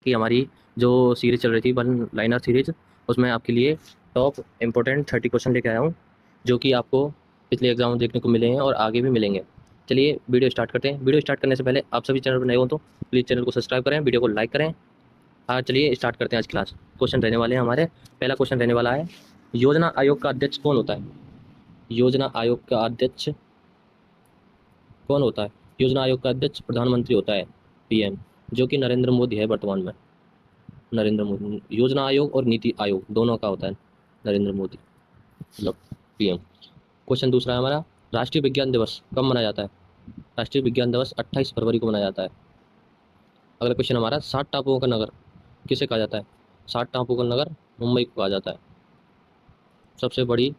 कि हमारी जो सीरीज चल रही थी वन लाइनर सीरीज, उसमें आपके लिए टॉप इम्पोर्टेंट 30 क्वेश्चन लेके आया हूँ, जो कि आपको पिछले एग्जाम में देखने को मिले हैं और आगे भी मिलेंगे। चलिए वीडियो स्टार्ट करते हैं। वीडियो स्टार्ट करने से पहले आप सभी चैनल पर नए हो तो प्लीज़ चैनल को सब्सक्राइब करें, वीडियो को लाइक करें। हाँ चलिए स्टार्ट करते हैं आज क्लास। क्वेश्चन रहने वाले हैं हमारे। पहला क्वेश्चन रहने वाला है, योजना आयोग का अध्यक्ष कौन होता है? योजना आयोग का अध्यक्ष कौन होता है? योजना आयोग का अध्यक्ष प्रधानमंत्री होता है, पीएम, जो कि नरेंद्र मोदी है वर्तमान में। नरेंद्र मोदी। योजना आयोग और नीति आयोग दोनों का होता है नरेंद्र मोदी, मतलब पीएम। क्वेश्चन दूसरा है हमारा, राष्ट्रीय विज्ञान दिवस कब मनाया जाता है? राष्ट्रीय विज्ञान दिवस 28 फरवरी को मनाया जाता है। अगला क्वेश्चन हमारा, 7 टापुओं का नगर किसे कहा जाता है? 7 टापुओं का नगर मुंबई को कहा जाता है। सबसे बड़ी,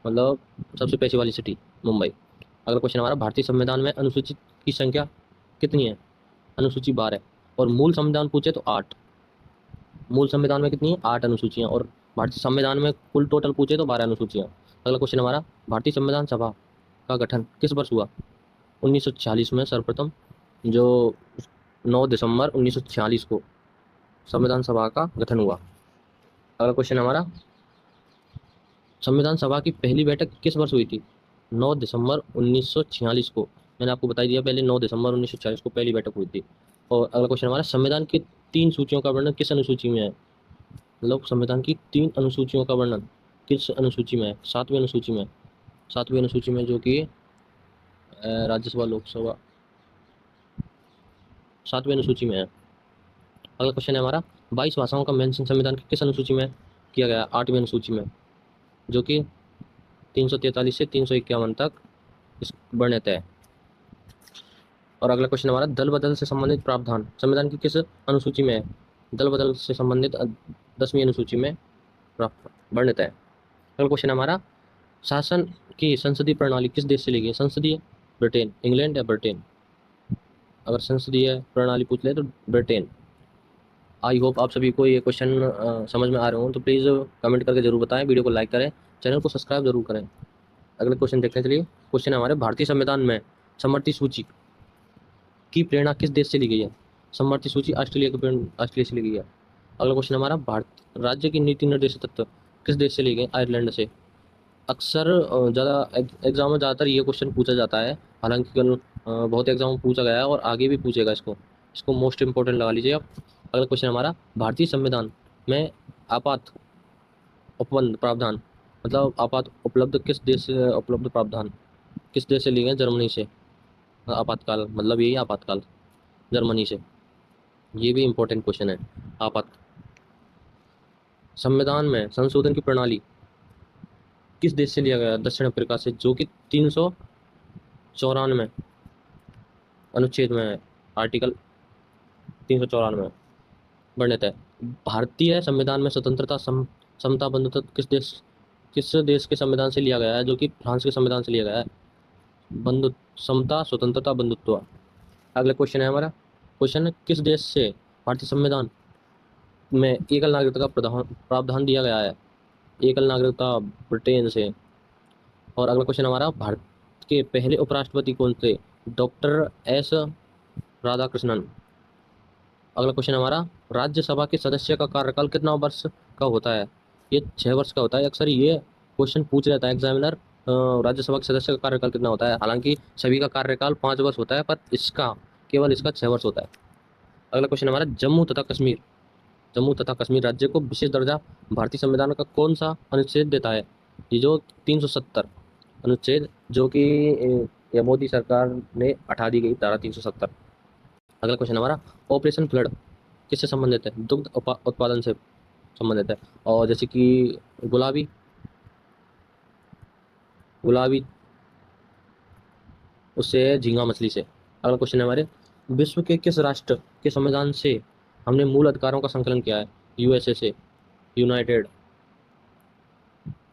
मतलब सबसे पैसे वाली सिटी मुंबई। अगला क्वेश्चन हमारा, भारतीय संविधान में अनुसूचित की संख्या कितनी है? अनुसूची 12 और मूल संविधान पूछे तो 8। मूल संविधान में कितनी है? 8 अनुसूचियां। और भारतीय संविधान में कुल टोटल पूछे तो 12 अनुसूचियां। अगला क्वेश्चन हमारा, भारतीय संविधान सभा का गठन किस वर्ष हुआ? 1946 में सर्वप्रथम, जो 9 दिसंबर 1946 को संविधान सभा का गठन हुआ। अगला क्वेश्चन हमारा, संविधान सभा की पहली बैठक किस वर्ष हुई थी? 9 दिसंबर 1946 को। मैंने आपको बता दिया पहले, 9 दिसंबर 1946 को पहली बैठक हुई थी। और अगला क्वेश्चन हमारा, संविधान की 3 सूचियों का वर्णन किस अनुसूची में है? मतलब संविधान की 3 अनुसूचियों का वर्णन किस अनुसूची में है? 7वीं अनुसूची में। 7वीं अनुसूची में, जो कि राज्यसभा लोकसभा 7वीं अनुसूची में है। अगला क्वेश्चन है हमारा, 22 भाषाओं का मेंशन संविधान की किस अनुसूची में किया गया? 8वीं अनुसूची में, जो कि 343 से 351 तक इस वर्णित है। और अगला क्वेश्चन हमारा, दल बदल से संबंधित प्रावधान संविधान की किस अनुसूची में है? दल बदल से संबंधित 10वीं अनुसूची में वर्णित है। अगला क्वेश्चन हमारा, शासन की संसदीय प्रणाली किस देश से ली गई? संसदीय, ब्रिटेन, इंग्लैंड या ब्रिटेन? अगर संसदीय प्रणाली पूछ ले तो ब्रिटेन। आई होप आप सभी को ये क्वेश्चन समझ में आ रहे हो, तो प्लीज़ कमेंट करके जरूर बताएं, वीडियो को लाइक करें, चैनल को सब्सक्राइब जरूर करें। अगले क्वेश्चन देखते हैं। चलिए क्वेश्चन है हमारे, भारतीय संविधान में समवर्ती सूची की प्रेरणा किस देश से ली गई है? समवर्ती सूची ऑस्ट्रेलिया से ली गई है। अगला क्वेश्चन हमारा, भारत राज्य की नीति निर्देशक तत्व किस देश से ली गई? आयरलैंड से। अक्सर ज़्यादा एग्जाम में ज़्यादातर ये क्वेश्चन पूछा जाता है, हालांकि कल बहुत एग्जाम में पूछा गया है और आगे भी पूछेगा इसको। इसको मोस्ट इंपॉर्टेंट लगा लीजिए आप। अगला क्वेश्चन हमारा, भारतीय संविधान में आपात उपबंध प्रावधान, मतलब आपात उपलब्ध किस देश से उपलब्ध प्रावधान किस देश से लिए गए? जर्मनी से। आपातकाल, मतलब यही आपातकाल, जर्मनी से। ये भी इंपॉर्टेंट क्वेश्चन है। आपात संविधान में संशोधन की प्रणाली किस देश से लिया गया? दक्षिण अफ्रीका से, जो कि 394 अनुच्छेद में है, आर्टिकल 394 वर्णित है। भारतीय संविधान में स्वतंत्रता समता बंधुत्व किस देश के संविधान से लिया गया है? जो कि फ्रांस के संविधान से लिया गया है। बंधु समता, स्वतंत्रता, बंधुत्व। अगला क्वेश्चन है हमारा, क्वेश्चन, किस देश से भारतीय संविधान में एकल नागरिकता का प्रावधान दिया गया है? एकल नागरिकता ब्रिटेन से। और अगला क्वेश्चन हमारा, भारत के पहले उपराष्ट्रपति कौन थे? Doctor S Radhakrishnan. अगला क्वेश्चन हमारा, राज्यसभा के सदस्य का कार्यकाल कितना वर्ष का होता है? ये 6 वर्ष का होता है। अक्सर ये क्वेश्चन पूछ लेता है एग्जामिनर, राज्यसभा के सदस्य का कार्यकाल कितना होता है। हालांकि सभी का कार्यकाल 5 वर्ष होता है, पर केवल इसका 6 वर्ष होता है। अगला क्वेश्चन हमारा, जम्मू तथा कश्मीर राज्य को विशेष दर्जा भारतीय संविधान का कौन सा अनुच्छेद देता है? ये जो 370 अनुच्छेद, जो कि ये मोदी सरकार ने हटा दी गई, धारा 370। अगला क्वेश्चन हमारा, ऑपरेशन फ्लड किससे संबंधित है? दुग्ध उत्पादन से संबंधित है। और जैसे कि गुलाबी गुलाबी उससे है झींगा मछली से। अगला क्वेश्चन है हमारे, विश्व के किस राष्ट्र के संविधान से हमने मूल अधिकारों का संकलन किया है? यूएसए से, यूनाइटेड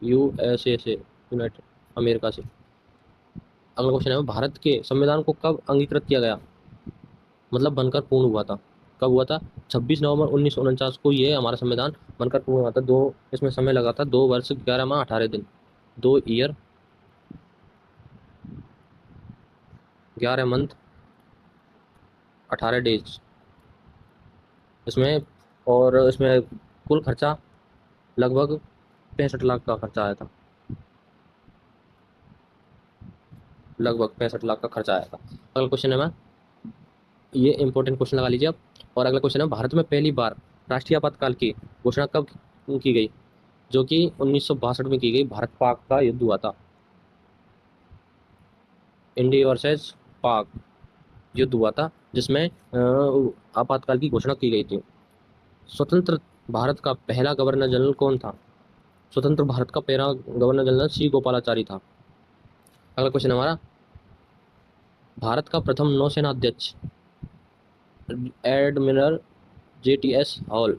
यूएसए से, यूनाइटेड अमेरिका से। अगला क्वेश्चन है, भारत के संविधान को कब अंगीकृत किया गया, मतलब बनकर पूर्ण हुआ था? कब हुआ था? 26 नवंबर 1949 को ये हमारा संविधान बनकर पूर्ण हुआ था। इसमें समय लगा था 2 वर्ष 11 माह 18 दिन, 2 ईयर 11 मंथ 18 डेज इसमें और इसमें कुल खर्चा लगभग 65 लाख का खर्चा आया था, लगभग 65 लाख का खर्चा आया था। अगला क्वेश्चन है, मैं ये इंपॉर्टेंट क्वेश्चन लगा लीजिए आप। और अगला क्वेश्चन है, भारत में पहली बार राष्ट्रीय आपातकाल की घोषणा कब की गई, जो कि 1962 में की गई। भारत पाक का युद्ध हुआ था, इंडिया वर्सेस पाक युद्ध हुआ था, जिसमें आपातकाल की घोषणा की गई थी। स्वतंत्र भारत का पहला गवर्नर जनरल कौन था? स्वतंत्र भारत का पहला गवर्नर जनरल सी गोपालाचारी था। अगला क्वेश्चन हमारा, भारत का प्रथम नौसेना अध्यक्ष एडमिरल JTS हॉल,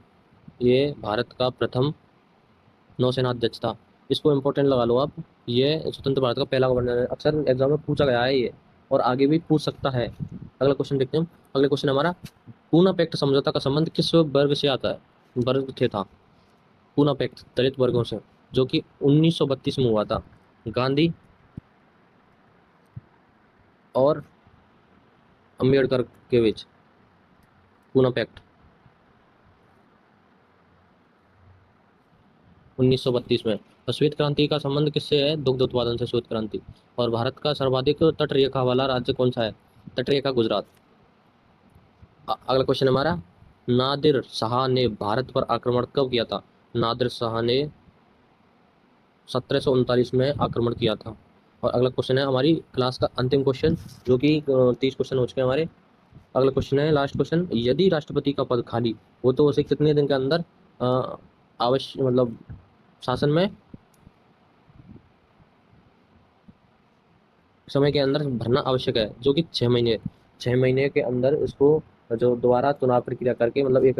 ये भारत का प्रथम नौसेना अध्यक्ष था। इसको इम्पोर्टेंट लगा लो आप, ये स्वतंत्र भारत का पहला गवर्नर है। अक्सर एग्जाम में पूछा गया है ये, और आगे भी पूछ सकता है। अगला क्वेश्चन देखते हैं। अगला क्वेश्चन हमारा, पूना पैक्ट समझौता का संबंध किस वर्ग से आता है? वर्ग थे था पूना पैक्ट दलित वर्गों से, जो कि 1932 में हुआ था। गांधी और अम्बेडकर के बीच पूना पैक्ट 1932 में। और श्वेत क्रांति का संबंध किससे है? दुग्ध उत्पादन से, श्वेत क्रांति। और भारत का सर्वाधिक तट रेखा वाला राज्य कौन सा है? तट रेखा गुजरात। अगला क्वेश्चन हमारा, नादिर शाह ने भारत पर आक्रमण कब किया था? नादिर शाह ने 1739 में आक्रमण किया था। और अगला क्वेश्चन है हमारी क्लास का अंतिम क्वेश्चन, जो कि 30 क्वेश्चन हो चुके हैं हमारे। अगला क्वेश्चन है लास्ट क्वेश्चन, यदि राष्ट्रपति का पद खाली हो तो उसे कितने दिन के अंदर आवश्य मतलब शासन में समय के अंदर भरना आवश्यक है, जो कि 6 महीने। 6 महीने के अंदर इसको जो दोबारा चुनाव प्रक्रिया करके, मतलब एक